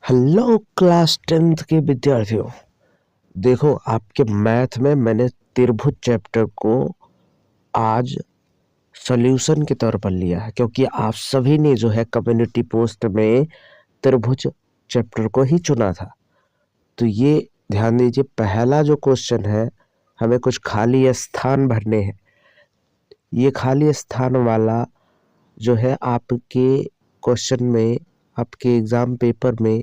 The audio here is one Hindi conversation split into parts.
हेलो क्लास 10th के विद्यार्थियों। देखो, आपके मैथ में मैंने त्रिभुज चैप्टर को आज सॉल्यूशन के तौर पर लिया है, क्योंकि आप सभी ने जो है कम्युनिटी पोस्ट में त्रिभुज चैप्टर को ही चुना था। तो ये ध्यान दीजिए, पहला जो क्वेश्चन है, हमें कुछ खाली स्थान भरने हैं। ये खाली स्थान वाला जो है आपके क्वेश्चन में, आपके एग्जाम पेपर में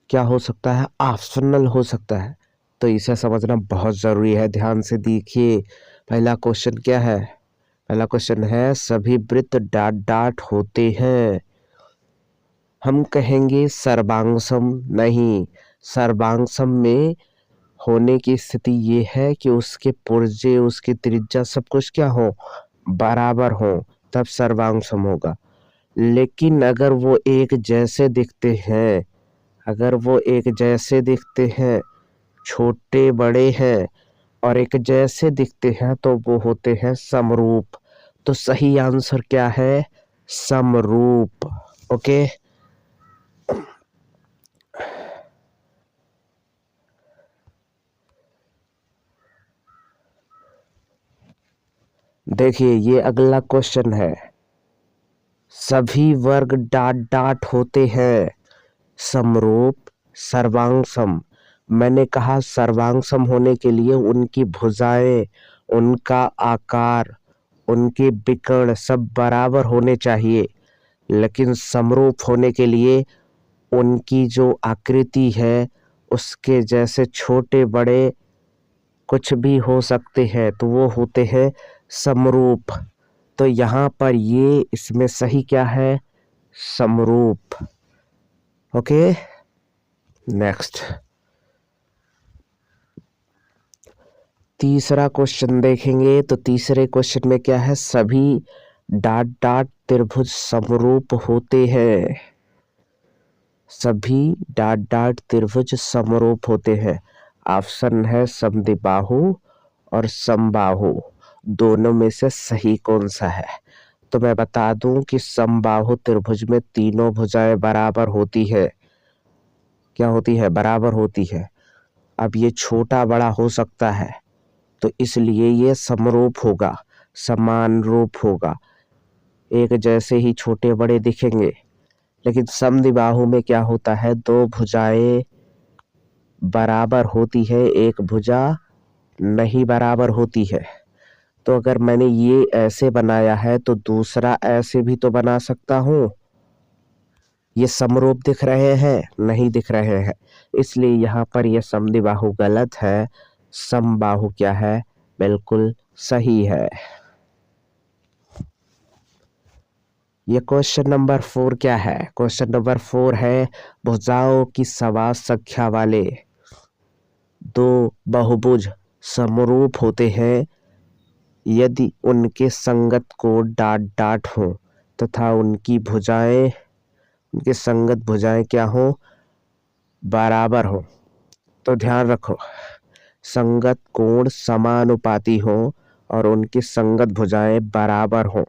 क्या हो सकता है, ऑप्शनल हो सकता है। तो इसे समझना बहुत ज़रूरी है। ध्यान से देखिए, पहला क्वेश्चन क्या है। पहला क्वेश्चन है, सभी वृत्त डाट डाट होते हैं। हम कहेंगे सर्वांगसम नहीं। सर्वांगसम में होने की स्थिति ये है कि उसके पुर्जे, उसकी त्रिज्या, सब कुछ क्या हो, बराबर हो, तब सर्वांगसम होगा। लेकिन अगर वो एक जैसे दिखते हैं, अगर वो एक जैसे दिखते हैं, छोटे बड़े हैं और एक जैसे दिखते हैं, तो वो होते हैं समरूप। तो सही आंसर क्या है, समरूप। ओके, देखिए ये अगला क्वेश्चन है, सभी वर्ग डाट डाट होते हैं, समरूप, सर्वांगसम। मैंने कहा सर्वांगसम होने के लिए उनकी भुजाएं, उनका आकार, उनके विकर्ण सब बराबर होने चाहिए। लेकिन समरूप होने के लिए उनकी जो आकृति है, उसके जैसे छोटे बड़े कुछ भी हो सकते हैं, तो वो होते हैं समरूप। तो यहाँ पर ये इसमें सही क्या है, समरूप। ओके, नेक्स्ट तीसरा क्वेश्चन देखेंगे। तो तीसरे क्वेश्चन में क्या है, सभी डाट डाट त्रिभुज समरूप होते हैं। सभी डाट डाट त्रिभुज समरूप होते हैं। ऑप्शन है समद्विबाहु और समबाहु। दोनों में से सही कौन सा है। तो मैं बता दूं कि समबाहु त्रिभुज में तीनों भुजाएं बराबर होती है। क्या होती है, बराबर होती है। अब ये छोटा बड़ा हो सकता है, तो इसलिए ये समरूप होगा, समान रूप होगा, एक जैसे ही छोटे बड़े दिखेंगे। लेकिन समद्विबाहु में क्या होता है, दो भुजाएं बराबर होती है, एक भुजा नहीं बराबर होती है। तो अगर मैंने ये ऐसे बनाया है, तो दूसरा ऐसे भी तो बना सकता हूँ। ये समरूप दिख रहे हैं, नहीं दिख रहे हैं, इसलिए यहाँ पर यह समद्विबाहु गलत है। समबाहु क्या है, बिल्कुल सही है। ये क्वेश्चन नंबर 4 क्या है, क्वेश्चन नंबर 4 है, भुजाओं की सवा संख्या वाले दो बहुभुज समरूप होते हैं यदि उनके संगत कोण डाट डाट हो तथा उनकी भुजाएं, उनके संगत भुजाएं क्या हो, बराबर हो। तो ध्यान रखो, संगत कोण समानुपाती हो और उनकी संगत भुजाएं बराबर हो।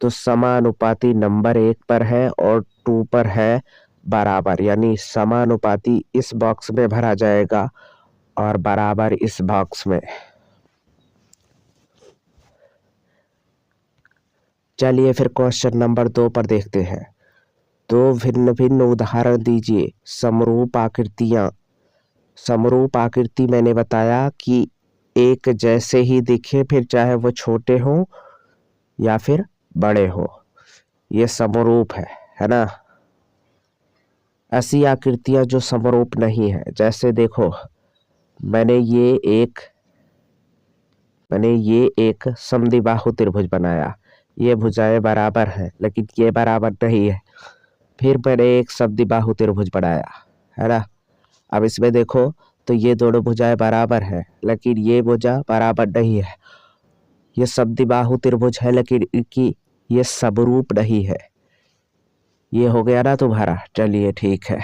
तो समानुपाती नंबर 1 पर है और 2 पर है बराबर, यानी समानुपाती इस बॉक्स में भरा जाएगा और बराबर इस बॉक्स में। चलिए फिर क्वेश्चन नंबर 2 पर देखते हैं। दो भिन्न भिन्न उदाहरण दीजिए। समरूप आकृतियां। समरूप आकृति मैंने बताया कि एक जैसे ही दिखे, फिर चाहे वो छोटे हो या फिर बड़े हो, ये समरूप है ना। ऐसी आकृतियां जो समरूप नहीं है, जैसे देखो, मैंने ये एक समद्विबाहु त्रिभुज बनाया, ये भुजाएं बराबर है लेकिन ये बराबर नहीं है। फिर मैंने एक समद्विबाहु त्रिभुज बनाया, है ना। अब इसमें देखो, तो ये दोनों भुजाएं बराबर है लेकिन ये भुजा बराबर नहीं है। ये समद्विबाहु त्रिभुज है लेकिन इनकी ये समरूप नहीं है। ये हो गया ना तुम्हारा। चलिए ठीक है।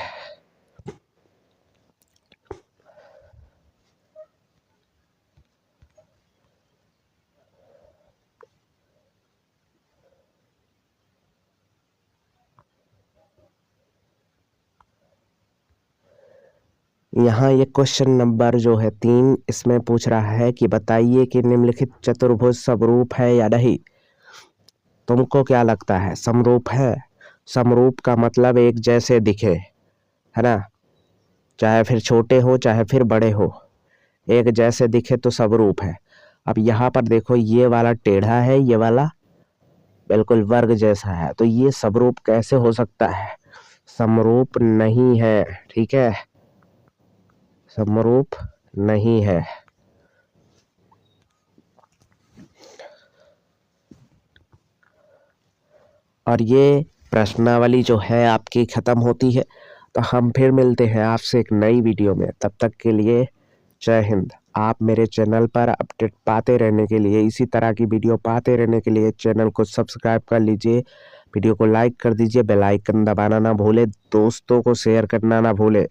यहाँ ये क्वेश्चन नंबर जो है 3, इसमें पूछ रहा है कि बताइए कि निम्नलिखित चतुर्भुज समरूप है या नहीं। तुमको क्या लगता है, समरूप है? समरूप का मतलब एक जैसे दिखे, है ना, चाहे फिर छोटे हो चाहे फिर बड़े हो, एक जैसे दिखे तो समरूप है। अब यहाँ पर देखो, ये वाला टेढ़ा है, ये वाला बिल्कुल वर्ग जैसा है, तो ये समरूप कैसे हो सकता है? समरूप नहीं है, ठीक है, समरूप नहीं है। और ये प्रश्नावली जो है आपकी ख़त्म होती है। तो हम फिर मिलते हैं आपसे एक नई वीडियो में, तब तक के लिए जय हिंद। आप मेरे चैनल पर अपडेट पाते रहने के लिए, इसी तरह की वीडियो पाते रहने के लिए चैनल को सब्सक्राइब कर लीजिए, वीडियो को लाइक कर दीजिए, बेल आइकन दबाना ना भूले, दोस्तों को शेयर करना ना भूले।